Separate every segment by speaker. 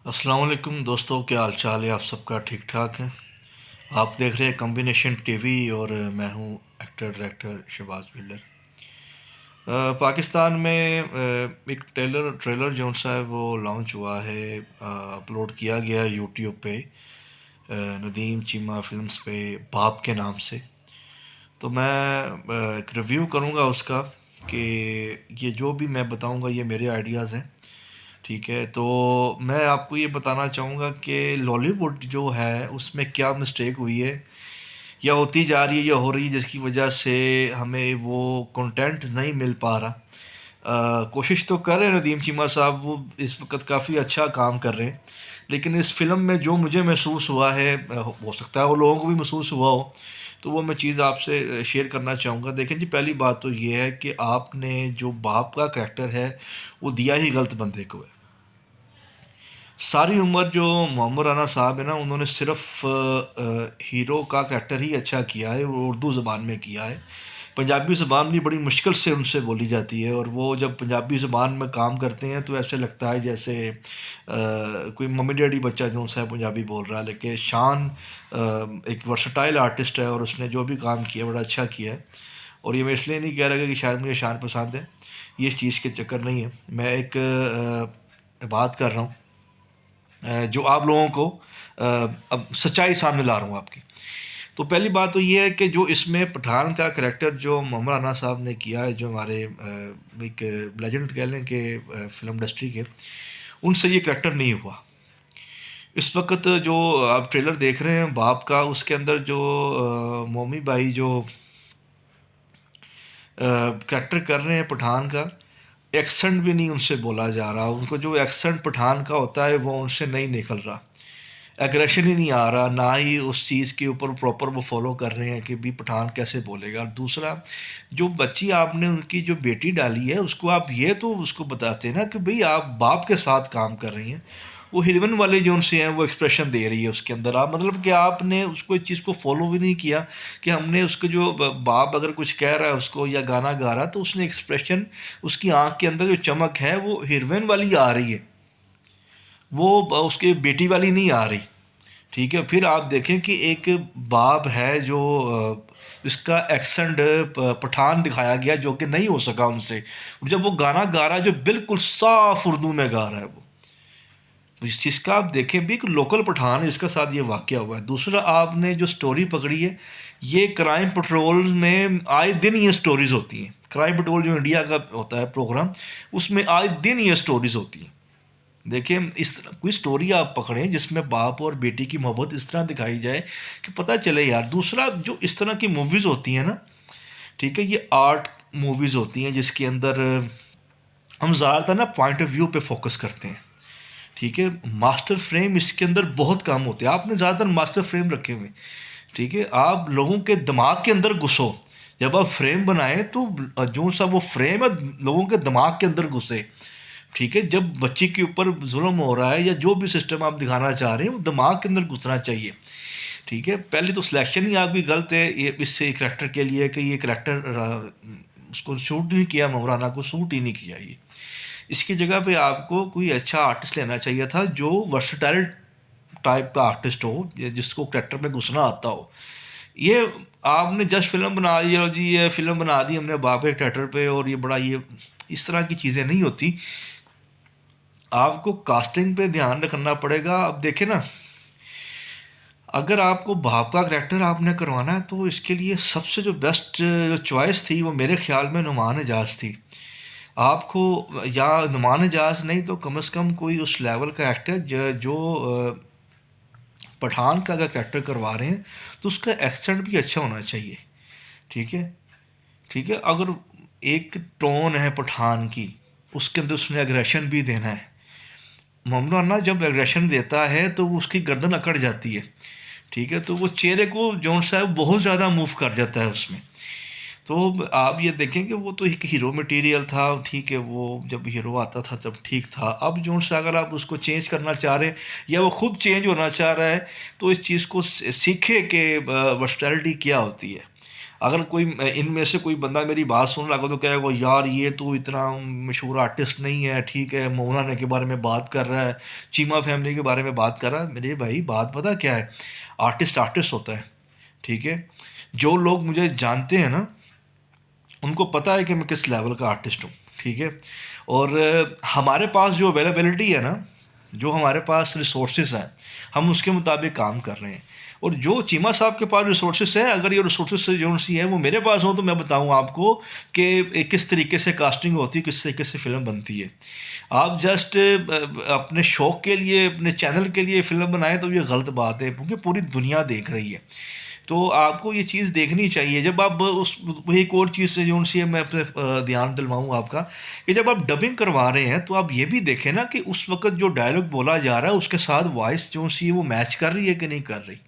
Speaker 1: अस्सलाम वालेकुम दोस्तों, क्या हाल चाल है? आप सबका ठीक ठाक है? आप देख रहे हैं कॉम्बिनेशन टीवी और मैं हूं एक्टर डायरेक्टर शहबाज बिल्डर। पाकिस्तान में एक ट्रेलर ट्रेलर जो सा है वो लॉन्च हुआ है, अपलोड किया गया यूट्यूब पे, नदीम चीमा फिल्म्स पे, बाप के नाम से। तो मैं एक रिव्यू करूंगा उसका कि ये जो भी मैं बताऊंगा ये मेरे आइडियाज़ हैं। ठीक है, तो मैं आपको ये बताना चाहूँगा कि लॉलीवुड जो है उसमें क्या मिस्टेक हुई है या होती जा रही है या हो रही है, जिसकी वजह से हमें वो कंटेंट नहीं मिल पा रहा। कोशिश तो कर रहे हैं नदीम चीमा साहब, वो इस वक्त काफ़ी अच्छा काम कर रहे हैं, लेकिन इस फिल्म में जो मुझे महसूस हुआ है, हो सकता है वो लोगों को भी महसूस हुआ हो, तो वो मैं चीज़ आपसे शेयर करना चाहूँगा। देखें जी, पहली बात तो ये है कि आपने जो बाप का करैक्टर है वो दिया ही गलत बंदे को है। सारी उम्र जो मोहम्मद राना साहब है ना, उन्होंने सिर्फ हीरो का करैक्टर ही अच्छा किया है, वो उर्दू ज़बान में किया है। पंजाबी ज़बान भी बड़ी मुश्किल से उनसे बोली जाती है, और वो जब पंजाबी ज़बान में काम करते हैं तो ऐसे लगता है जैसे कोई मम्मी डैडी बच्चा जो सा पंजाबी बोल रहा है। लेकिन शान एक वर्सटाइल आर्टिस्ट है और उसने जो भी काम किया बड़ा अच्छा किया है। और ये मैं इसलिए नहीं कह रहा कि शायद मुझे शान पसंद है, ये इस चीज़ के चक्कर नहीं है। मैं एक बात कर रहा हूँ जो आप लोगों को अब सच्चाई सामने ला रहा हूँ आपकी। तो पहली बात तो ये है कि जो इसमें पठान का करैक्टर जो मोहम्मद राना साहब ने किया है, जो हमारे एक लेजेंड कह लें कि फ़िल्म इंडस्ट्री के, उनसे ये करैक्टर नहीं हुआ। इस वक्त जो आप ट्रेलर देख रहे हैं बाप का, उसके अंदर जो मोमी बाई जो करैक्टर कर रहे हैं पठान का, एक्सेंट भी नहीं उनसे बोला जा रहा। उनको जो एक्सेंट पठान का होता है वो उनसे नहीं निकल रहा, एग्रेशन ही नहीं आ रहा, ना ही उस चीज़ के ऊपर प्रॉपर वो फॉलो कर रहे हैं कि भी पठान कैसे बोलेगा। और दूसरा, जो बच्ची आपने उनकी जो बेटी डाली है उसको आप ये तो उसको बताते हैं ना कि भाई आप बाप के साथ काम कर रही हैं। वो हीरोइन वाले जो उनसे हैं वो एक्सप्रेशन दे रही है उसके अंदर, आप मतलब कि आपने उसको इस चीज़ को फॉलो भी नहीं किया कि हमने उसको जो बाप अगर कुछ कह रहा है उसको या गाना गा रहा है तो उसने एक्सप्रेशन, उसकी आंख के अंदर जो चमक है वो हीरोइन वाली आ रही है, वो उसके बेटी वाली नहीं आ रही। ठीक है, फिर आप देखें कि एक बाप है जो इसका एक्सेंट पठान दिखाया गया जो कि नहीं हो सका उनसे। जब वो गाना गा रहा है जो बिल्कुल साफ उर्दू में गा रहा है वो, तो इस चीज़ का आप देखें भी, एक लोकल पठान है जिसका साथ ये वाक़या हुआ है। दूसरा, आपने जो स्टोरी पकड़ी है, ये क्राइम पेट्रोल में आए दिन ये स्टोरीज़ होती हैं। क्राइम पेट्रोल जो इंडिया का होता है प्रोग्राम, उसमें आए दिन ये स्टोरीज़ होती हैं। देखिए, इस तरह कोई स्टोरी आप पकड़ें जिसमें बाप और बेटी की मोहब्बत इस तरह दिखाई जाए कि पता चले यार। दूसरा, जो इस तरह की मूवीज़ होती हैं ना, ठीक है, ये आर्ट मूवीज़ होती हैं जिसके अंदर हम ज़्यादातर ना पॉइंट ऑफ व्यू पे फोकस करते हैं। ठीक है, मास्टर फ्रेम इसके अंदर बहुत कम होते हैं। आपने ज़्यादातर मास्टर फ्रेम रखे हुए, ठीक है, आप लोगों के दिमाग के अंदर घुसो। जब आप फ्रेम बनाएं तो जो सा वो फ्रेम है लोगों के दिमाग के अंदर घुसे। ठीक है, जब बच्चे के ऊपर जुल्म हो रहा है या जो भी सिस्टम आप दिखाना चाह रहे हैं वो दिमाग के अंदर घुसना चाहिए। ठीक है, पहले तो सिलेक्शन ही आपकी गलत है ये इससे करैक्टर के लिए कि ये करैक्टर उसको सूट नहीं किया, मौलाना को सूट ही नहीं किया ये। इसकी जगह पे आपको कोई अच्छा आर्टिस्ट लेना चाहिए था जो वर्सटाइल टाइप का आर्टिस्ट हो, जिसको करैक्टर में घुसना आता हो। ये आपने जस्ट फिल्म बना दी और जी ये फिल्म बना दी हमने बाप के कैरेक्टर पे, और ये बड़ा ये इस तरह की चीज़ें नहीं होती। आपको कास्टिंग पे ध्यान रखना पड़ेगा। अब देखें ना, अगर आपको बाप का करैक्टर आपने करवाना है तो इसके लिए सबसे जो बेस्ट चॉइस थी वो मेरे ख्याल में नुमान एजाज थी। आपको, या नुमान एजाज नहीं तो कम से कम कोई उस लेवल का एक्टर जो पठान का अगर कैरेक्टर करवा रहे हैं तो उसका एक्सेंट भी अच्छा होना चाहिए। ठीक है, ठीक है, अगर एक टोन है पठान की, उसके अंदर उसने एग्रेशन भी देना है। मोहम्मद अन्ना जब एग्रेशन देता है तो वो उसकी गर्दन अकड़ जाती है। ठीक है, तो वो चेहरे को जौन सा है बहुत ज़्यादा मूव कर जाता है उसमें। तो आप ये देखें कि वो तो एक हीरो मटेरियल था, ठीक है, वो जब हीरो आता था तब ठीक था। अब जौन सा अगर आप उसको चेंज करना चाह रहे हैं या वो खुद चेंज होना चाह रहा है, तो इस चीज़ को सीखे कि वर्सटैलिटी क्या होती है। अगर कोई इनमें से कोई बंदा मेरी बात सुन रहा होगा तो कहेगा यार ये तो इतना मशहूर आर्टिस्ट नहीं है, ठीक है, मौलाना के बारे में बात कर रहा है, चीमा फैमिली के बारे में बात कर रहा है। मेरे भाई बात पता क्या है, आर्टिस्ट आर्टिस्ट होता है, ठीक है। जो लोग मुझे जानते हैं ना, उनको पता है कि मैं किस लेवल का आर्टिस्ट हूँ, ठीक है। और हमारे पास जो अवेलेबिलिटी है ना, जो हमारे पास रिसोर्सेज हैं, हम उसके मुताबिक काम कर रहे हैं। और जो चीमा साहब के पास रिसोर्सेज हैं, अगर ये रिसोर्सेज जो सी है वो मेरे पास हो, तो मैं बताऊं आपको कि किस तरीके से कास्टिंग होती है, किस तरीके से फ़िल्म बनती है। आप जस्ट अपने शौक़ के लिए, अपने चैनल के लिए फ़िल्म बनाएं तो ये गलत बात है, क्योंकि पूरी दुनिया देख रही है। तो आपको ये चीज़ देखनी चाहिए। जब आप उस वही एक और चीज़ से जो सी है, मैं अपने ध्यान दिलवाऊँ आपका, कि जब आप डबिंग करवा रहे हैं तो आप ये भी देखें ना कि उस वक़्त जो डायलॉग बोला जा रहा है उसके साथ वॉइस जो सी है वो मैच कर रही है कि नहीं कर रही।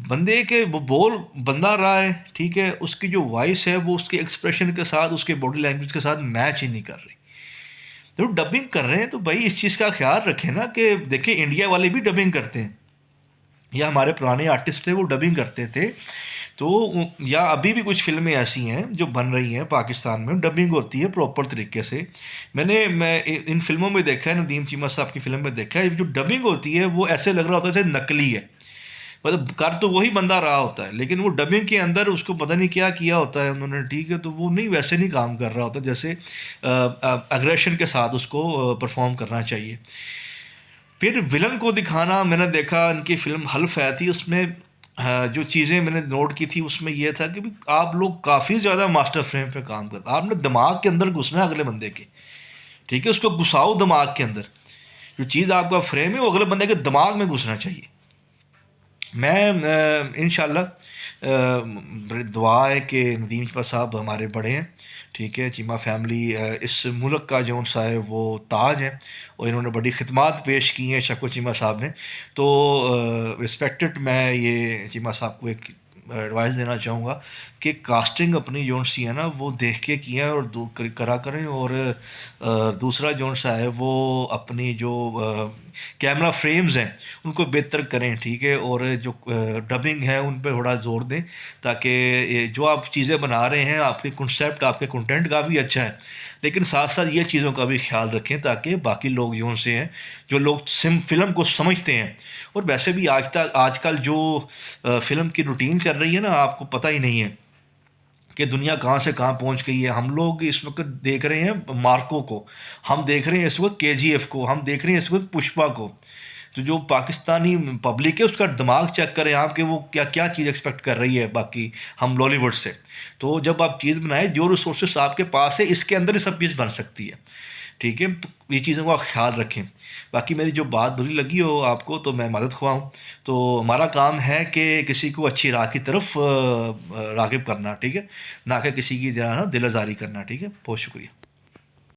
Speaker 1: बंदे के वो बोल बंदा रहा है, ठीक है, उसकी जो वॉइस है वो उसके एक्सप्रेशन के साथ, उसके बॉडी लैंग्वेज के साथ मैच ही नहीं कर रही। तो डबिंग कर रहे हैं तो भाई इस चीज़ का ख्याल रखें ना कि देखिए इंडिया वाले भी डबिंग करते हैं, या हमारे पुराने आर्टिस्ट थे वो डबिंग करते थे। तो या अभी भी कुछ फ़िल्में ऐसी हैं जो बन रही हैं पाकिस्तान में, डबिंग होती है प्रॉपर तरीके से। मैं इन फ़िल्मों में देखा है, नदीम चीमा साहब की फ़िल्म में देखा है, जो डबिंग होती है वो ऐसे लग रहा होता है जैसे नकली है। मतलब कर तो वही बंदा रहा होता है, लेकिन वो डबिंग के अंदर उसको पता नहीं क्या किया होता है उन्होंने, ठीक है। तो वो नहीं, वैसे नहीं काम कर रहा होता जैसे अग्रेशन के साथ उसको परफॉर्म करना चाहिए। फिर विलन को दिखाना, मैंने देखा इनकी फ़िल्म हल्फ है थी, उसमें जो चीज़ें मैंने नोट की थी उसमें यह था कि भाई आप लोग काफ़ी ज़्यादा मास्टर फ्रेम पे काम करते, आपने दिमाग के अंदर घुसना है अगले बंदे के, ठीक है, उसको घुसाओ दिमाग के अंदर। जो चीज़ आपका फ्रेम है वो अगले बंदे के दिमाग में घुसना चाहिए। मैं इंशाल्लाह दुआ है कि नदीम चीमा साहब हमारे बड़े हैं, ठीक है। चीमा फैमिली इस मुल्क का जौन सा है वो ताज है, और इन्होंने बड़ी खिदमात पेश की हैं शको चीमा साहब ने। तो रिस्पेक्टेड, मैं ये चीमा साहब को एक एडवाइस देना चाहूँगा कि कास्टिंग अपनी जौन सी है ना वो देख के किया है और करा करें। और दूसरा जौन सा है वो अपनी जो कैमरा फ्रेम्स हैं उनको बेहतर करें, ठीक है। और जो डबिंग है उन पे थोड़ा ज़ोर दें, ताकि जो आप चीज़ें बना रहे हैं, आपके कॉन्सेप्ट, आपके कंटेंट काफ़ी अच्छा है, लेकिन साथ साथ ये चीज़ों का भी ख्याल रखें ताकि बाकी लोग जो से हैं, जो लोग फ़िल्म को समझते हैं। और वैसे भी आजकल जो फ़िल्म की रूटीन चल रही है ना, आपको पता ही नहीं है कि दुनिया कहाँ से कहाँ पहुँच गई है। हम लोग इस वक्त देख रहे हैं मार्को को, हम देख रहे हैं इस वक्त केजीएफ को, हम देख रहे हैं इस वक्त पुष्पा को। तो जो पाकिस्तानी पब्लिक है उसका दिमाग चेक करें आप कि वो क्या क्या चीज़ एक्सपेक्ट कर रही है बाकी हम बॉलीवुड से। तो जब आप चीज़ बनाएं, जो रिसोर्सेस आपके पास है इसके अंदर ही सब चीज़ बन सकती है, ठीक है। तो ये चीज़ों का ख्याल रखें। बाकी मेरी जो बात बुरी लगी हो आपको तो मैं मदद ख्वाह। तो हमारा काम है कि किसी को अच्छी राह की तरफ राग़िब करना, ठीक है, ना कि किसी की जो है ना दिल आज़ारी करना, ठीक है। बहुत शुक्रिया।